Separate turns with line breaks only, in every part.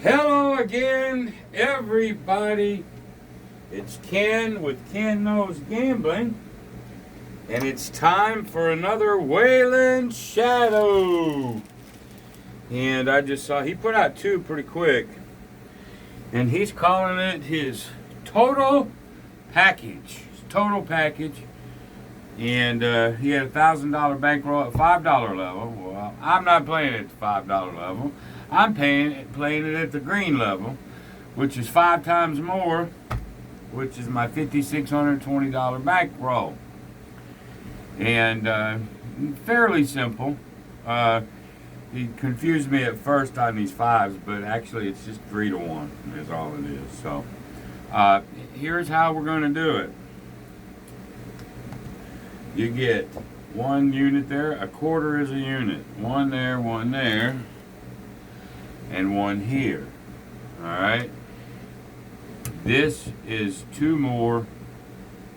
Hello again, everybody. It's Ken with Ken Knows Gambling, and it's time for another Waylons Shadow. And I just saw he put out two pretty quick, and he's calling it his total package. Total package. And he had $1,000 bankroll at $5 level. Well, I'm not playing at the $5 level. I'm playing it at the green level, which is 5 times more, which is my $5,620 bankroll. And fairly simple. He confused me at first on these fives, but actually it's just 3 to 1 is all it is. So here's how we're going to do it. You get 1 unit there, a quarter is a unit. 1 there, and 1 here. Alright? This is 2 more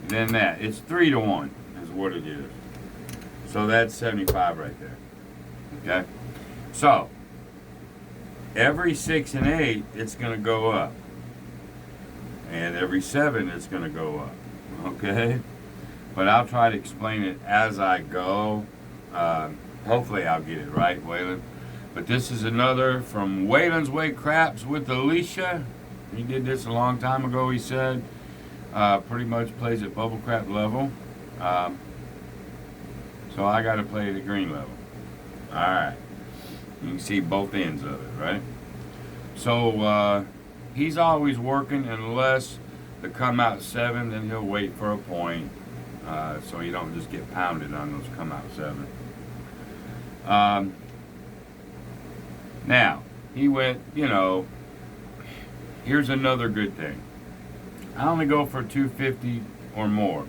than that. It's 3 to 1 is what it is. So that's 75 right there. Okay? So, every 6 and 8, it's going to go up. And every 7, it's going to go up. Okay? But I'll try to explain it as I go. Hopefully I'll get it right, Waylon. But this is another from Waylon's Way Craps with Alicia. He did this a long time ago, he said. Pretty much plays at bubble crap level. So I got to play it at green level. Alright. You can see both ends of it, right? So he's always working unless they come out 7, then he'll wait for a point. So you don't just get pounded on those come out 7. Now, he went, here's another good thing. I only go for 250 or more.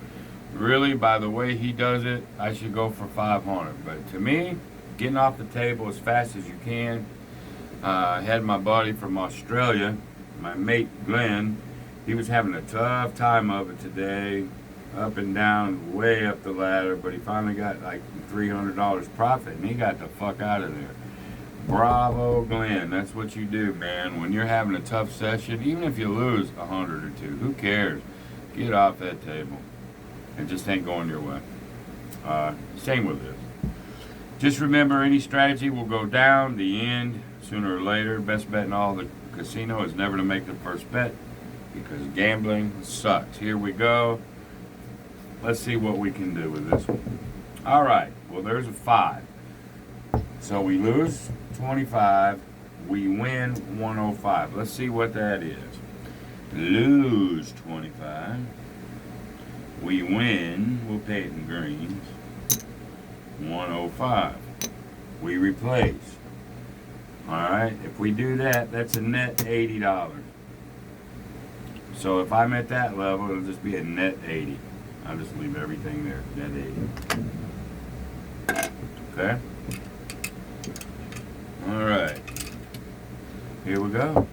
Really, by the way he does it, I should go for 500. But to me, getting off the table as fast as you can. I had my buddy from Australia, my mate Glenn. He was having a tough time of it today. Up and down, way up the ladder, but he finally got like $300 profit, and he got the fuck out of there. Bravo, Glenn. That's what you do, man. When you're having a tough session, even if you lose 100 or 2, who cares? Get off that table. It just ain't going your way. Same with this. Just remember, any strategy will go down the end sooner or later. Best bet in all the casino is never to make the first bet, because gambling sucks. Here we go. Let's see what we can do with this one. All right. Well, there's a 5. So we lose 25. We win 105. Let's see what that is. Lose 25. We win. We'll pay it in greens. 105. We replace. All right. If we do that, that's a net $80. So if I'm at that level, it'll just be a net 80. I'll just leave everything there, net 80. Okay? Alright. Here we go.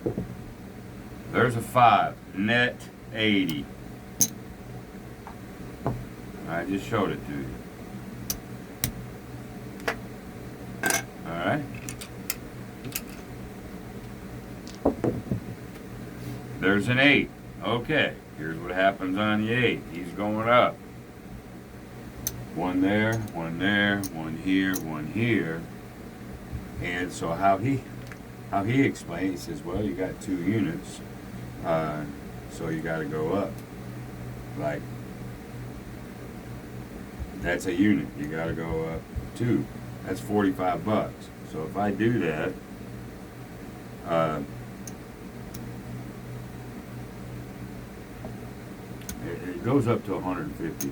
There's a 5. Net 80. I just showed it to you. Alright. There's an 8. Okay. Here's what happens on the 8. He's going up. 1 there, 1 there, 1 here, 1 here. And so how he explains, he says, well, you got 2 units, so you got to go up. Like, that's a unit. You got to go up 2. That's $45. So if I do that, it goes up to 150.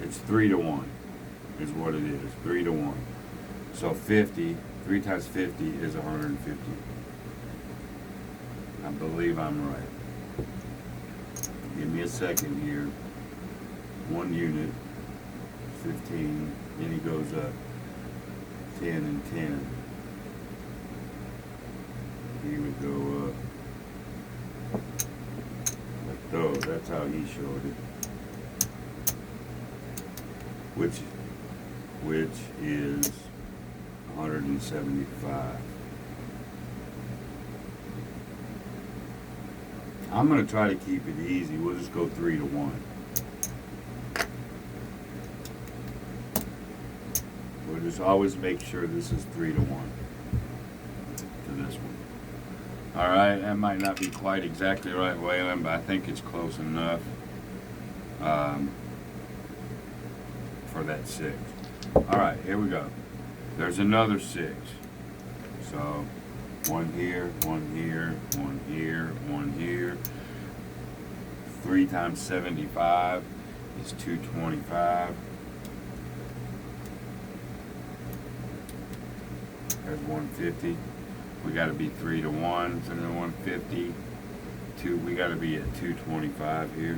It's 3 to 1 is what it is. 3 to 1. So 50, 3 times 50 is 150. I believe I'm right. Give me a second here. 1 unit, 15, then he goes up 10 and 10. He would go up. So that's how he showed it, which is 175. I'm going to try to keep it easy. We'll just go 3 to 1. We'll just always make sure this is 3 to 1 to this one. All right, that might not be quite exactly right, Waylon, but I think it's close enough for that 6. All right, here we go. There's another 6. So 1 here, 1 here, 1 here, 1 here. 3 times 75 is 225. There's 150. We got to be 3 to 1, so then 150. We got to be at 225 here.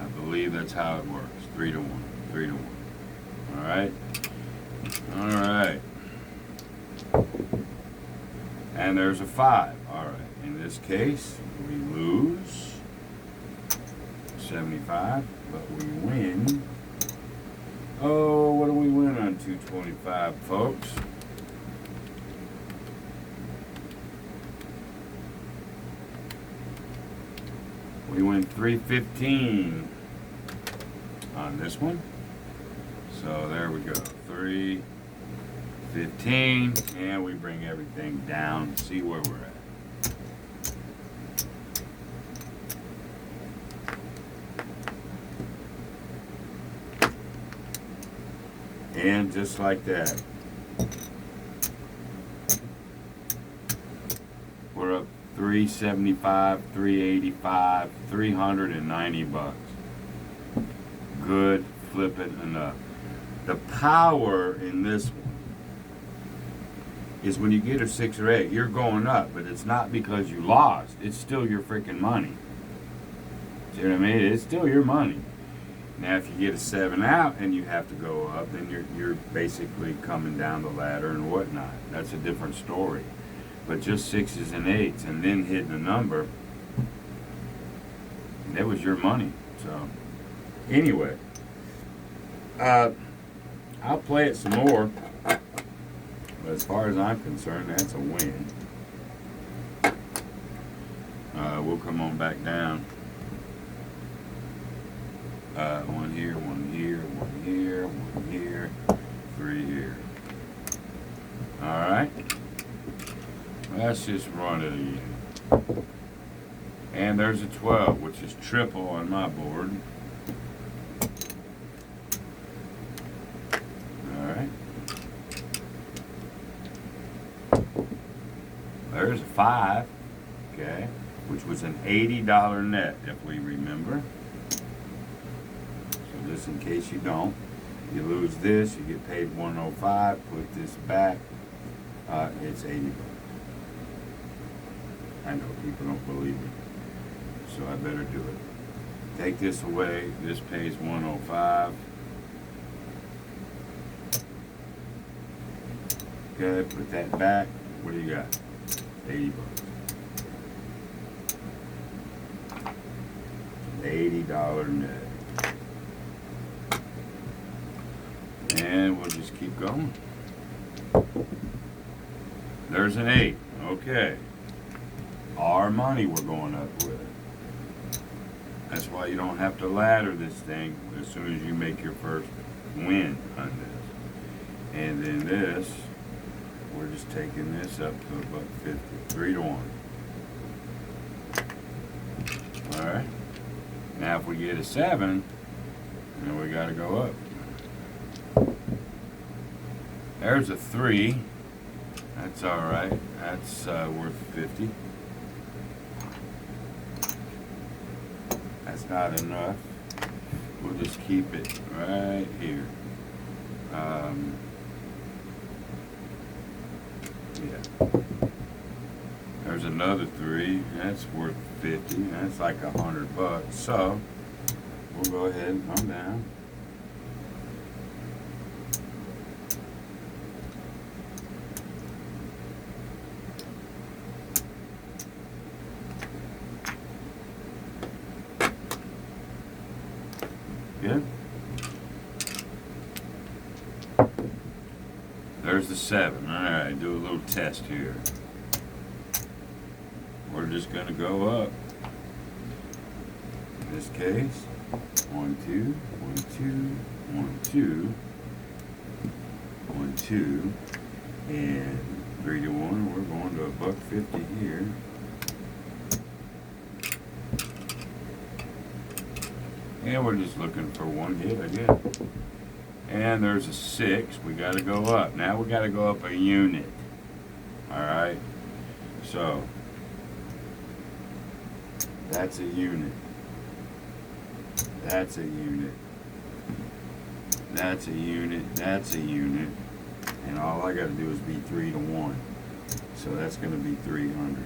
I believe that's how it works. 3 to 1. 3 to 1. All right. All right. And there's a 5. All right. In this case, we lose 75, but we win. Oh, what do we win on 225, folks? We win 315 on this one. So there we go. 315, and we bring everything down. See where we're at. And just like that, we're up 375, 385, 390 bucks. Good flipping enough. The power in this one is when you get a 6 or 8, you're going up, but it's not because you lost. It's still your freaking money. See what I mean? It's still your money. Now, if you get a 7 out and you have to go up, then you're basically coming down the ladder and whatnot. That's a different story. But just 6s and 8s and then hitting a number, that was your money. So, anyway, I'll play it some more. But as far as I'm concerned, that's a win. We'll come on back down. 1 here, 1 here, 1 here, 1 here, 3 here. Alright. Let's just run it again. And there's a 12, which is triple on my board. Alright. There's a 5, okay, which was an $80 net, if we remember. Just in case you don't, you lose this, you get paid 105. Put this back, it's 80 bucks. I know people don't believe it, so I better do it. Take this away. This pays 105. Okay, put that back. What do you got? 80 bucks. $80 net. And we'll just keep going. There's an 8. Okay. Our money we're going up with. That's why you don't have to ladder this thing as soon as you make your first win on this. And then this, we're just taking this up to about 50. 3 to 1. Alright. Now if we get a 7, then we gotta go up. There's a 3. That's alright. That's worth 50. That's not enough. We'll just keep it right here. Yeah. There's another 3. That's worth 50. That's like $100. So we'll go ahead and come down. Good. There's the 7. All right, do a little test here. We're just going to go up. In this case, 1, 2, 1, 2, 1, 2, 1, 2, and 3 to 1. We're going to $1.50 here. And we're just looking for one hit again. And there's a 6. We got to go up. Now we got to go up a unit. All right. So that's a unit. That's a unit. That's a unit. That's a unit. And all I got to do is be 3 to 1. So that's going to be 300.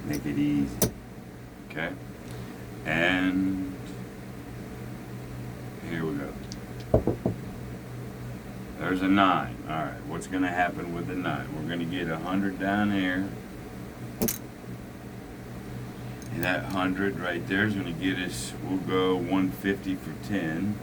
Make it easy. Okay. And here we go. There's a 9. All right. What's going to happen with the 9? We're going to get 100 down here. And that 100 right there is going to get us, we'll go 150 for 10.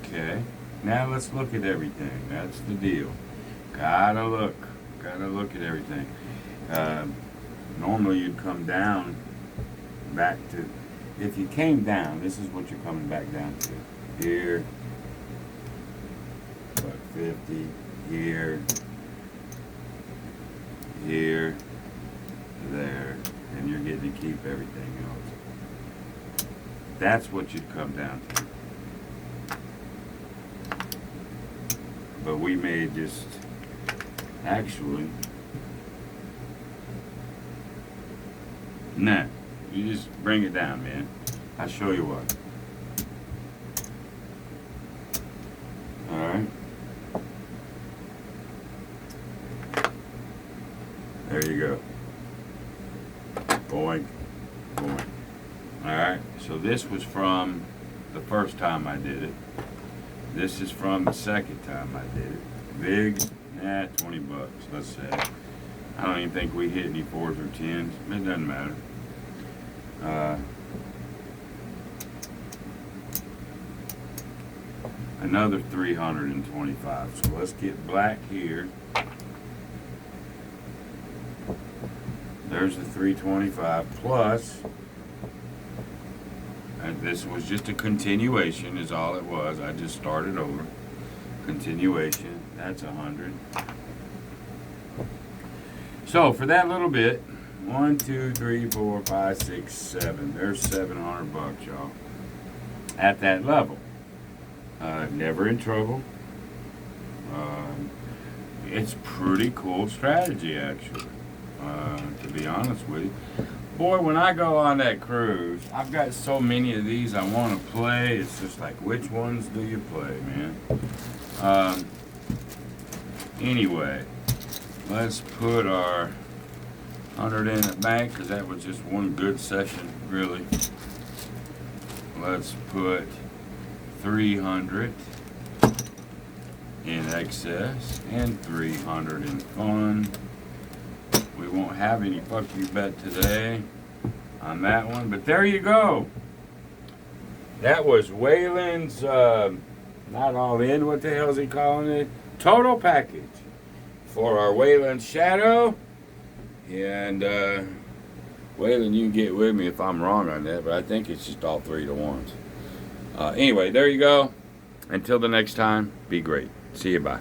Okay. Now let's look at everything. That's the deal. Gotta look at everything. Normally you'd come down back to, if you came down, this is what you're coming back down to. Here, $1.50, here, here, there, and you're getting to keep everything else. That's what you'd come down to. But we may just actually, nah, you just bring it down, man. I'll show you what. Alright. There you go. Boink, boink. Alright, so this was from the first time I did it. This is from the second time I did it. Big, 20 bucks, let's say. I don't even think we hit any 4s or 10s. It doesn't matter. Another 325. So let's get black here. There's the 325 plus. And this was just a continuation is all it was. I just started over. Continuation. That's 100. So for that little bit, 1, 2, 3, 4, 5, 6, 7. There's 700 bucks, y'all. At that level. Never in trouble. It's pretty cool strategy, actually. To be honest with you. Boy, when I go on that cruise, I've got so many of these I want to play. It's just like, which ones do you play, man? Anyway, let's put our 100 in the bank because that was just one good session, really. Let's put 300 in excess and 300 in fun. We won't have any fuck you bet today on that one, but there you go. That was Waylons, not all in, what the hell is he calling it? Total package for our Waylons Shadow. And Waylon, you can get with me if I'm wrong on that, but I think it's just all 3 to 1s. Anyway, there you go. Until the next time, be great. See you, bye.